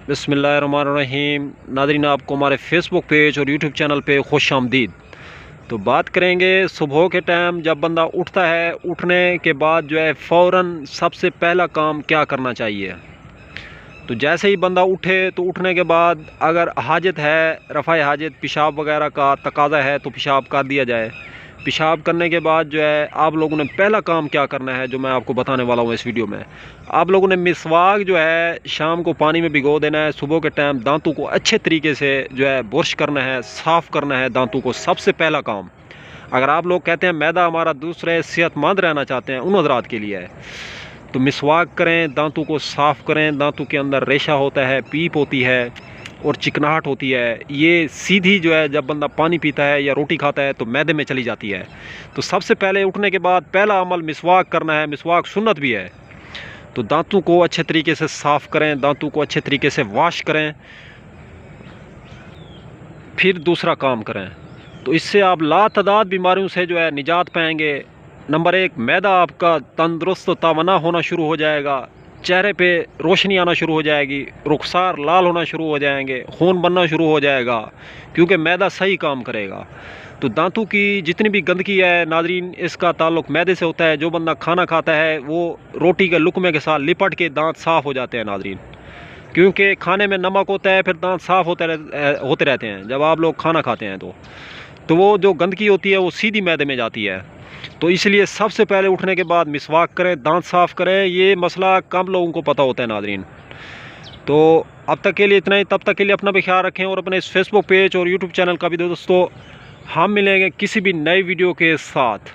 बिस्मिल्लाहिर्रहमानिर्रहीम। नाज़रीन, आपको हमारे फ़ेसबुक पेज और यूट्यूब चैनल पे खुश आमदीद। तो बात करेंगे सुबह के टाइम जब बंदा उठता है, उठने के बाद जो है फ़ौरन सबसे पहला काम क्या करना चाहिए। तो जैसे ही बंदा उठे तो उठने के बाद अगर हाजत है, रफ़ाए हाजत, पेशाब वगैरह का तकाज़ा है तो पेशाब कर दिया जाए। पेशाब करने के बाद जो है आप लोगों ने पहला काम क्या करना है जो मैं आपको बताने वाला हूँ इस वीडियो में। आप लोगों ने मिसवाक जो है शाम को पानी में भिगो देना है। सुबह के टाइम दांतों को अच्छे तरीके से जो है ब्रश करना है, साफ़ करना है दांतों को, सबसे पहला काम। अगर आप लोग कहते हैं मैदा हमारा दूसरे सेहतमंद रहना चाहते हैं, उन हज़रात के लिए है। तो मिसवाक करें, दांतों को साफ़ करें। दांतों के अंदर रेशा होता है, पीप होती है और चिकनाहट होती है। ये सीधी जो है जब बंदा पानी पीता है या रोटी खाता है तो मैदे में चली जाती है। तो सबसे पहले उठने के बाद पहला अमल मिसवाक करना है। मिसवाक सुन्नत भी है। तो दांतों को अच्छे तरीके से साफ़ करें, दांतों को अच्छे तरीके से वॉश करें, फिर दूसरा काम करें। तो इससे आप लातादाद बीमारियों से जो है निजात पाएंगे। नंबर 1, मैदा आपका तंदुरुस्त तवाना होना शुरू हो जाएगा, चेहरे पे रोशनी आना शुरू हो जाएगी, रुखसार लाल होना शुरू हो जाएंगे, खून बनना शुरू हो जाएगा, क्योंकि मैदा सही काम करेगा। तो दांतों की जितनी भी गंदगी है नाज़रीन, इसका ताल्लुक़ मैदे से होता है। जो बंदा खाना खाता है वो रोटी के लुकमे के साथ लिपट के दांत साफ़ हो जाते हैं नाज़रीन, क्योंकि खाने में नमक होता है, फिर दांत साफ़ होते रहते हैं जब आप लोग खाना खाते हैं। तो वो जो गंदगी होती है वो सीधी मैदे में जाती है। तो इसलिए सबसे पहले उठने के बाद मिसवाक करें, दांत साफ़ करें। ये मसला कम लोगों को पता होता है नाज़रीन। तो अब तक के लिए इतना ही। तब तक के लिए अपना भी ख्याल रखें और अपने इस फेसबुक पेज और यूट्यूब चैनल का भी। दोस्तों, हम मिलेंगे किसी भी नई वीडियो के साथ।